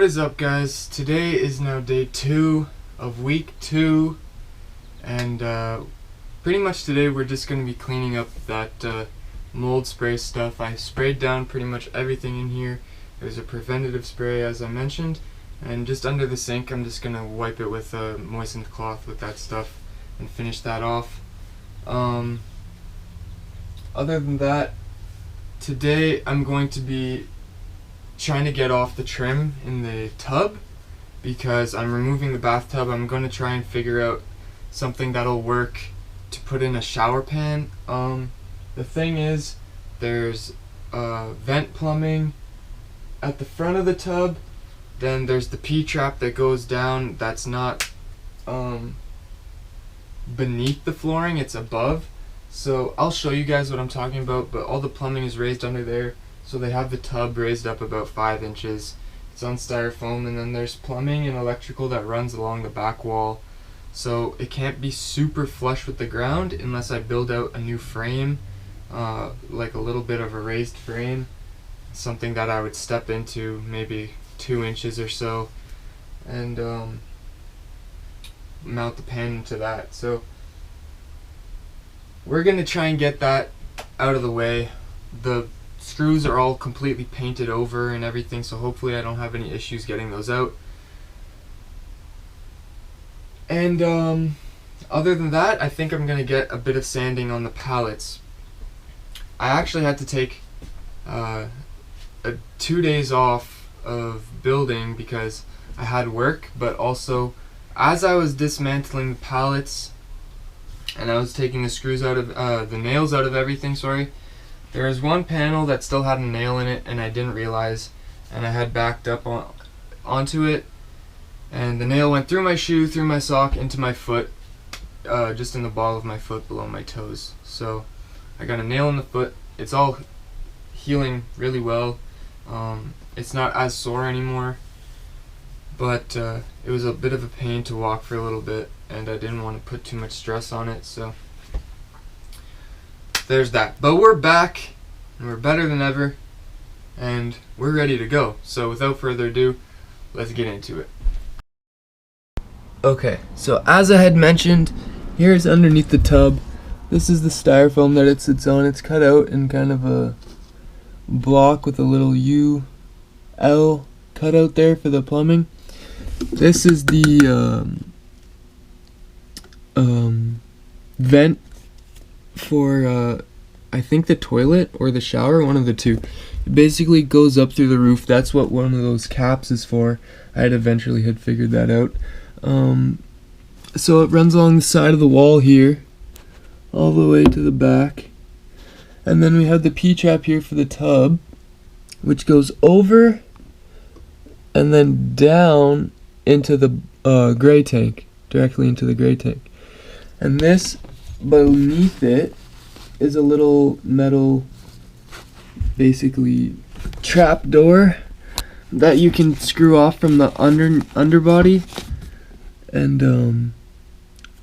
What is up, guys? Today is now day 2 of week 2, and pretty much today we're just going to be cleaning up that mold spray stuff. I sprayed down pretty much everything in here. There's a preventative spray, as I mentioned, and just under the sink I'm just going to wipe it with a moistened cloth with that stuff and finish that off. Other than that, today I'm going to be trying to get off the trim in the tub because I'm removing the bathtub. I'm going to try and figure out something that'll work to put in a shower pan. The thing is, there's vent plumbing at the front of the tub, then there's the P-trap that goes down that's not beneath the flooring, it's above. So I'll show you guys what I'm talking about, but all the plumbing is raised under there. So they have the tub raised up about 5 inches. It's on styrofoam, and then there's plumbing and electrical that runs along the back wall. So it can't be super flush with the ground unless I build out a new frame, like a little bit of a raised frame, something that I would step into maybe 2 inches or so, and mount the pan into that. So we're gonna try and get that out of the way. The screws are all completely painted over and everything, so hopefully I don't have any issues getting those out. And other than that, I think I'm gonna get a bit of sanding on the pallets. I actually had to take 2 days off of building because I had work, but also as I was dismantling the pallets and I was taking the screws out of the nails out of everything, there was one panel that still had a nail in it and I didn't realize, and I had backed up onto it, and the nail went through my shoe, through my sock, into my foot, just in the ball of my foot below my toes. So I got a nail in the foot. It's all healing really well. It's not as sore anymore, but it was a bit of a pain to walk for a little bit, and I didn't want to put too much stress on it, so there's that. But we're back, and we're better than ever, and we're ready to go. So without further ado, let's get into it. Okay, so as I had mentioned, here's underneath the tub. This is the styrofoam that it sits on. It's cut out in kind of a block with a little U-L cut out there for the plumbing. This is the vent for I think the toilet or the shower, one of the two. It basically goes up through the roof. That's what one of those caps is for. I had figured that out. So it runs along the side of the wall here, all the way to the back. And then we have the P-trap here for the tub, which goes over and then down into the gray tank, directly into the gray tank. And this, beneath it, is a little metal, basically, trap door that you can screw off from the underbody and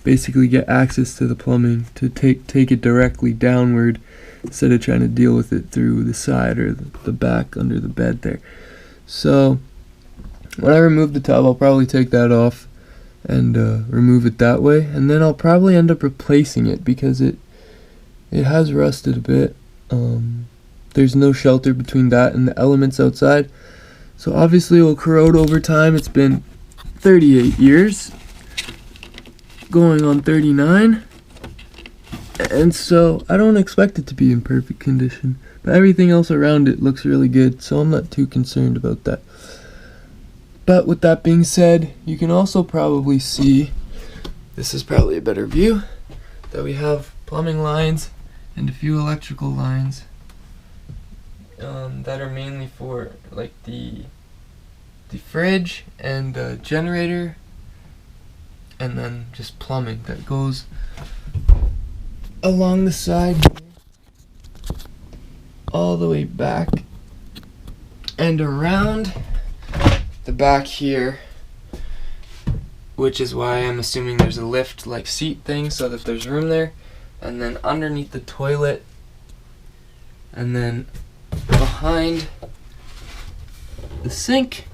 basically get access to the plumbing to take it directly downward instead of trying to deal with it through the side or the back under the bed there. So when I remove the tub, I'll probably take that off and remove it that way, and then I'll probably end up replacing it because it has rusted a bit. There's no shelter between that and the elements outside, so obviously it will corrode over time. It's been 38 years, going on 39, and so I don't expect it to be in perfect condition, but everything else around it looks really good, so I'm not too concerned about that. But with that being said, you can also probably see, this is probably a better view, that we have plumbing lines and a few electrical lines that are mainly for like the fridge and the generator, and then just plumbing that goes along the side here, all the way back and around the back here, which is why I'm assuming there's a lift like seat thing so that there's room there, and then underneath the toilet, and then behind the sink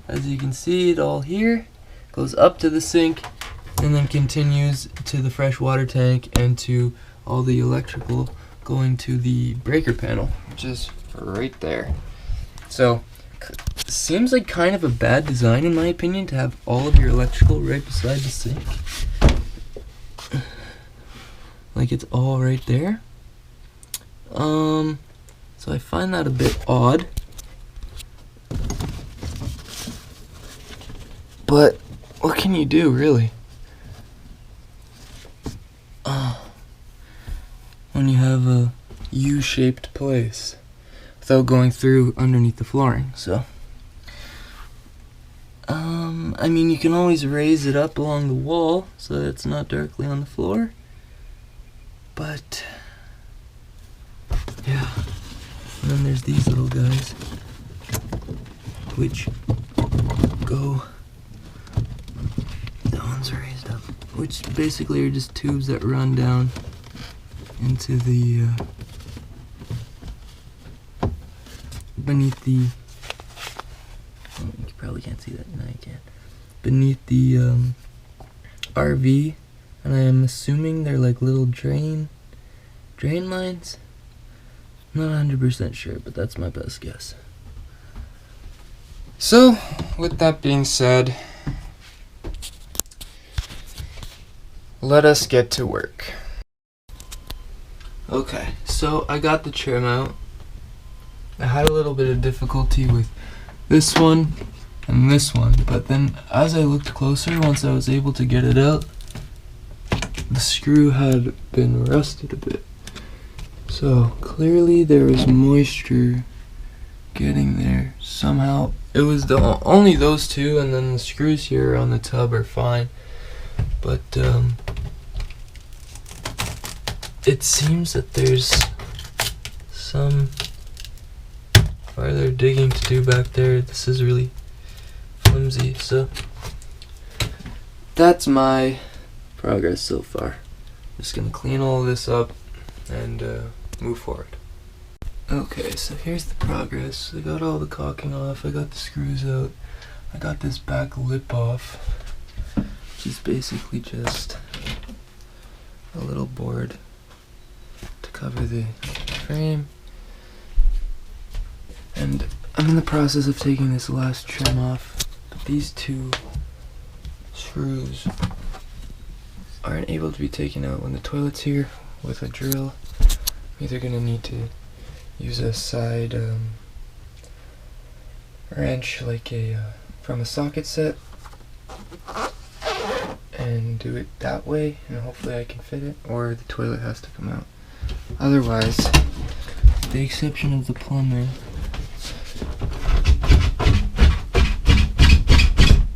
as you can see, it all here goes up to the sink and then continues to the fresh water tank and to all the electrical going to the breaker panel, which is right there. So seems like kind of a bad design in my opinion to have all of your electrical right beside the sink. Like it's all right there. So I find that a bit odd. But what can you do, really? When you have a U-shaped place without going through underneath the flooring, so. I mean, you can always raise it up along the wall so that it's not directly on the floor. But, yeah. And then there's these little guys, which go, that one's raised up, which basically are just tubes that run down into the, beneath the, oh, you probably can't see that, now you can, beneath the RV, and I am assuming they're like little drain lines. Not 100% sure, but that's my best guess. So, with that being said, let us get to work. Okay, so I got the trim out. I had a little bit of difficulty with this one and this one, but then as I looked closer, once I was able to get it out, the screw had been rusted a bit. So clearly there was moisture getting there somehow. It was only those two, and then the screws here on the tub are fine. But it seems that there's some farther digging to do back there. This is really flimsy, so that's my progress so far. Just gonna clean all this up and move forward. Okay, so here's the progress. I got all the caulking off, I got the screws out, I got this back lip off, which is basically just a little board to cover the frame. And I'm in the process of taking this last trim off, but these two screws aren't able to be taken out when the toilet's here with a drill. I'm either gonna need to use a side wrench, like from a socket set, and do it that way, and hopefully I can fit it, or the toilet has to come out. Otherwise, with the exception of the plumber,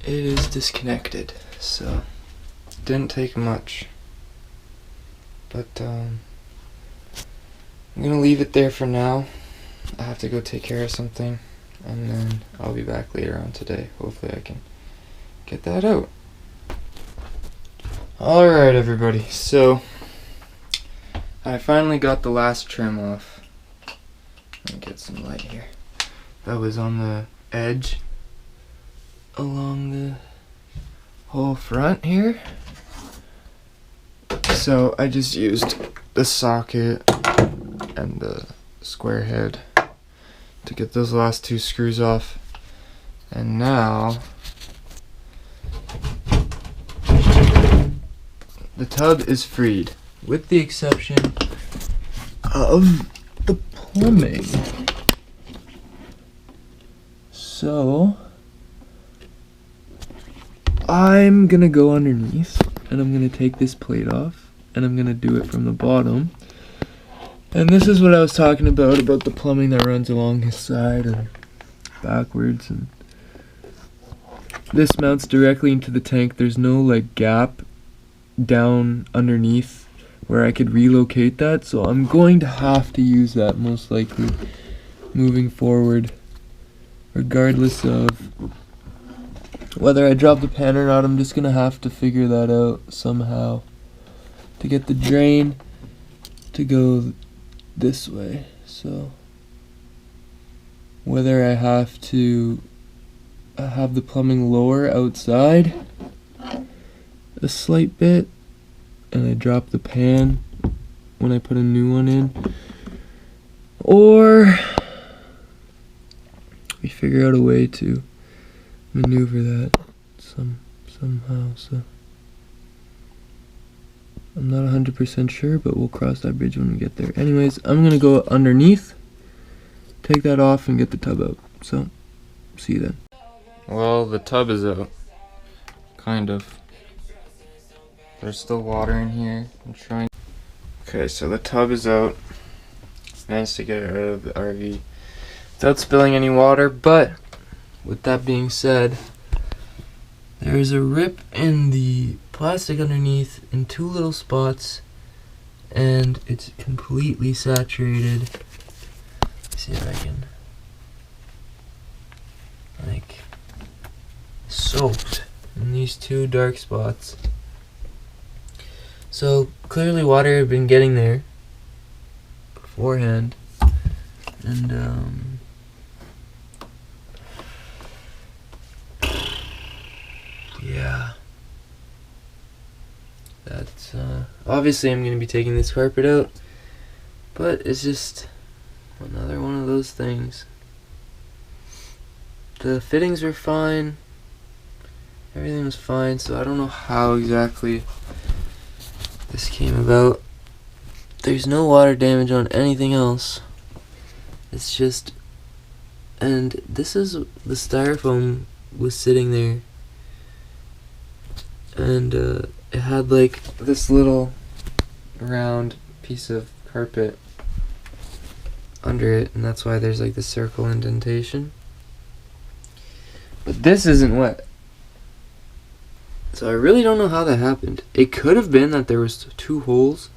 it is disconnected, so it didn't take much. But I'm gonna leave it there for now. I have to go take care of something, and then I'll be back later on today. Hopefully I can get that out. Alright everybody, so I finally got the last trim off. Let me get some light here. That was on the edge along the whole front here. So I just used the socket and the square head to get those last two screws off, and now the tub is freed, with the exception of the plumbing. So I'm gonna go underneath and I'm gonna take this plate off and I'm gonna do it from the bottom. And this is what I was talking about the plumbing that runs along his side and backwards, and this mounts directly into the tank. There's no like gap down underneath where I could relocate that, so I'm going to have to use that most likely moving forward, regardless of whether I drop the pan or not. I'm just gonna have to figure that out somehow to get the drain to go this way. So whether I have to have the plumbing lower outside a slight bit, and I drop the pan when I put a new one in, or we figure out a way to maneuver that somehow. So I'm not 100% sure, but we'll cross that bridge when we get there. Anyways, I'm gonna go underneath, take that off, and get the tub out. So see you then. Well, the tub is out, kind of. There's still water in here. I'm trying. Okay, so the tub is out. Managed to get it out of the RV without spilling any water, but with that being said, there is a rip in the plastic underneath in 2 little spots, and it's completely saturated. Let's see if I can, like, soaked in these 2 dark spots. So clearly water had been getting there beforehand, and yeah, that's obviously I'm gonna be taking this carpet out, but it's just another one of those things. The fittings were fine, everything was fine, so I don't know how exactly this came about. There's no water damage on anything else. It's just, and this is, the styrofoam was sitting there, and it had like this little round piece of carpet under it, and that's why there's like the circle indentation. But this isn't wet, so I really don't know how that happened. It could have been that there was 2 holes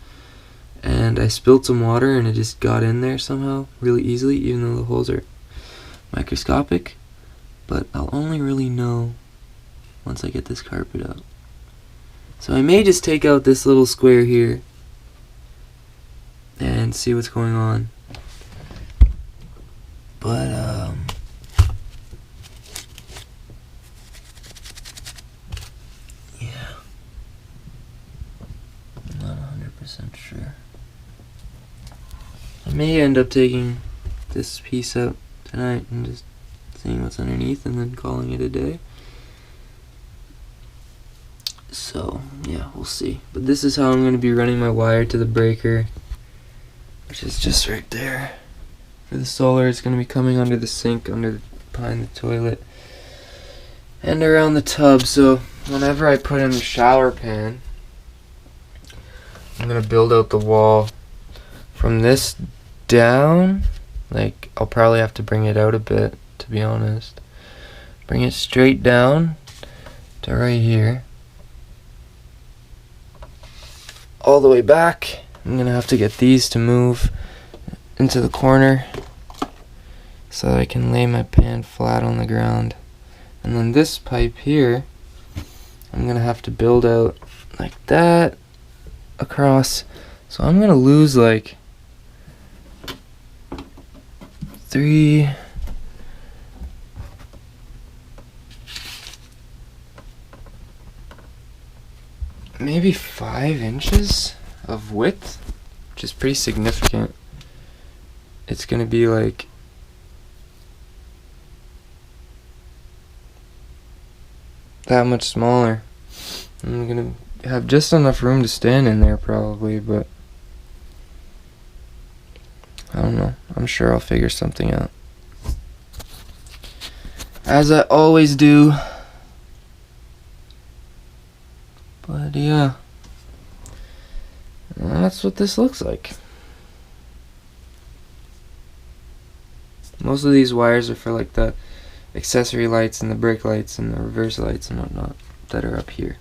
and I spilled some water and it just got in there somehow really easily, even though the holes are microscopic. But I'll only really know once I get this carpet out. So I may just take out this little square here and see what's going on. But yeah, I'm not 100% sure. I may end up taking this piece out tonight and just seeing what's underneath and then calling it a day. So yeah, we'll see. But this is how I'm going to be running my wire to the breaker, which is just right there. For the solar, it's going to be coming under the sink, behind the toilet, and around the tub. So whenever I put in the shower pan, I'm going to build out the wall from this down. Like, I'll probably have to bring it out a bit, to be honest. Bring it straight down to right here, all the way back. I'm going to have to get these to move into the corner so that I can lay my pan flat on the ground. And then this pipe here, I'm going to have to build out like that across. So I'm going to lose like 3, maybe 5 inches of width, which is pretty significant. It's gonna be like that much smaller. I'm gonna have just enough room to stand in there probably, but I don't know. I'm sure I'll figure something out, as I always do. But yeah, that's what this looks like. Most of these wires are for like the accessory lights and the brake lights and the reverse lights and whatnot that are up here.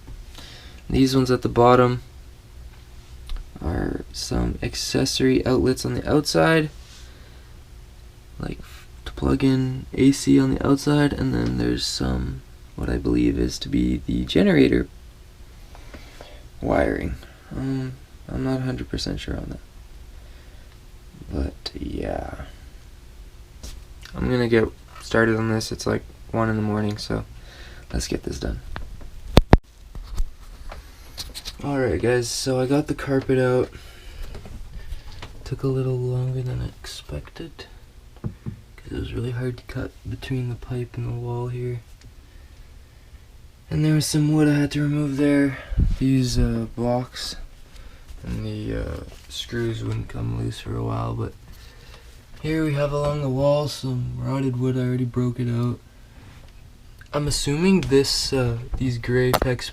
These ones at the bottom are some accessory outlets on the outside, like to plug in AC on the outside, and then there's some, what I believe is to be the generator wiring. I'm not 100% sure on that, but yeah, I'm gonna get started on this. It's like 1 in the morning, so let's get this done. Alright guys, so I got the carpet out. Took a little longer than I expected because it was really hard to cut between the pipe and the wall here. And there was some wood I had to remove there. These blocks and the screws wouldn't come loose for a while, but here we have along the wall some rotted wood. I already broke it out. I'm assuming this these gray PEX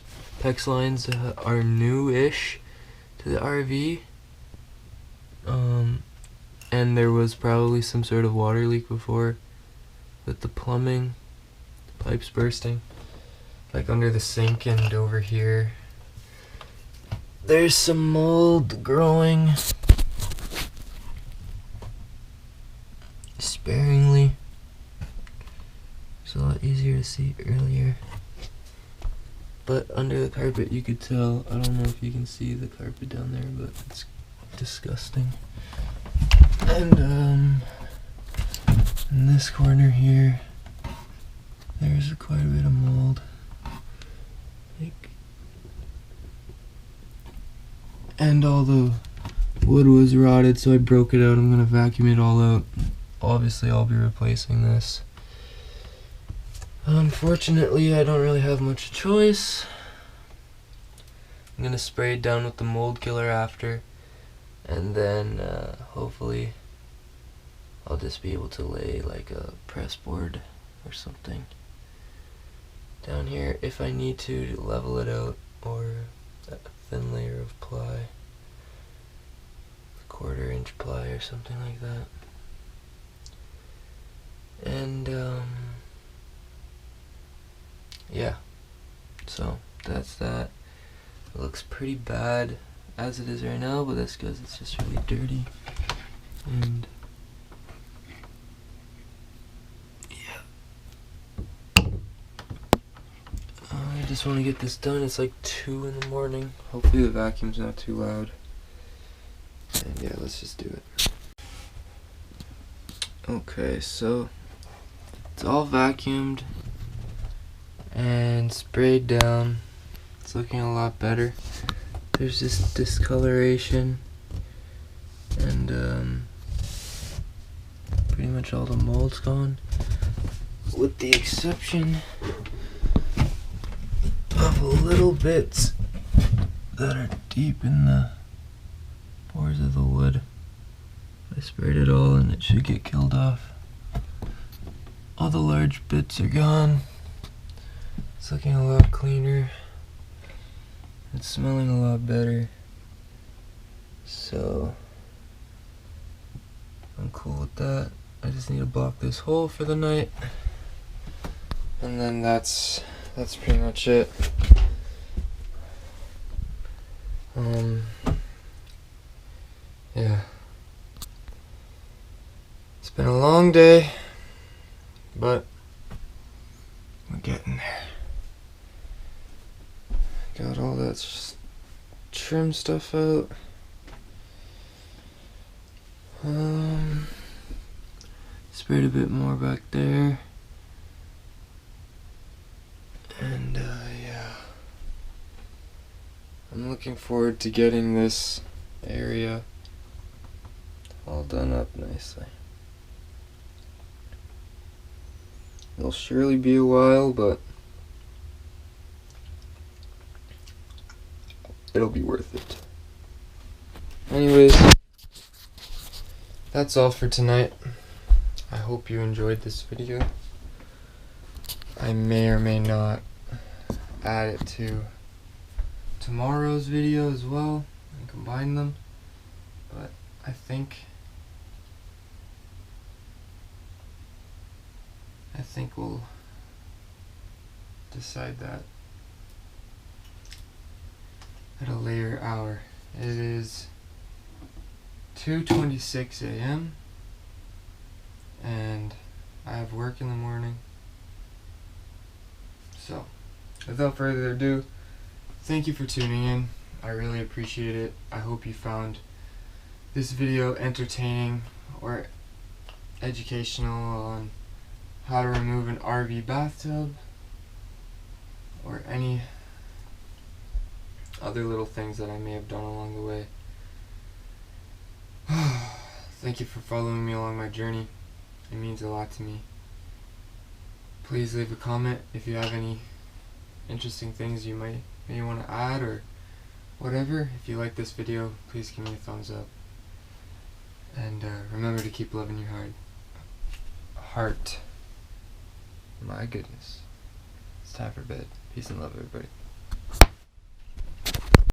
lines are new-ish to the RV. And there was probably some sort of water leak before with the plumbing, the pipes bursting, like under the sink and over here. There's some mold growing sparingly. It's a lot easier to see earlier. But under the carpet you could tell, I don't know if you can see the carpet down there, but it's disgusting. And in this corner here, there's quite a bit of mold. And all the wood was rotted, so I broke it out. I'm gonna vacuum it all out. Obviously I'll be replacing this. Unfortunately, I don't really have much choice. I'm gonna spray it down with the mold killer after, and then hopefully I'll just be able to lay like a press board or something down here if I need to level it out, or a thin layer of ply, 1/4 inch ply or something like that. And yeah, so that's that. It looks pretty bad as it is right now, but that's because it's just really dirty. And yeah, I just want to get this done. It's like 2 in the morning. Hopefully the vacuum's not too loud. And yeah, let's just do it. Okay, so it's all vacuumed and sprayed down. It's looking a lot better. There's this discoloration and pretty much all the mold's gone, with the exception of little bits that are deep in the pores of the wood. I sprayed it all and it should get killed off. All the large bits are gone. It's looking a lot cleaner. It's smelling a lot better. So I'm cool with that. I just need to block this hole for the night. And then that's pretty much it. Yeah. It's been a long day, but we're getting there. Got all that trim stuff out. Sprayed a bit more back there. And yeah. I'm looking forward to getting this area all done up nicely. It'll surely be a while, but it'll be worth it. Anyways, that's all for tonight. I hope you enjoyed this video. I may or may not add it to tomorrow's video as well and combine them, but I think we'll decide that at a later hour. It is 2:26 a.m. and I have work in the morning. So, without further ado, thank you for tuning in. I really appreciate it. I hope you found this video entertaining or educational on how to remove an RV bathtub, or any other little things that I may have done along the way. Thank you for following me along my journey. It means a lot to me. Please leave a comment if you have any interesting things you may want to add or whatever. If you like this video, please give me a thumbs up. And remember to keep loving your heart. My goodness. It's time for bed. Peace and love, everybody.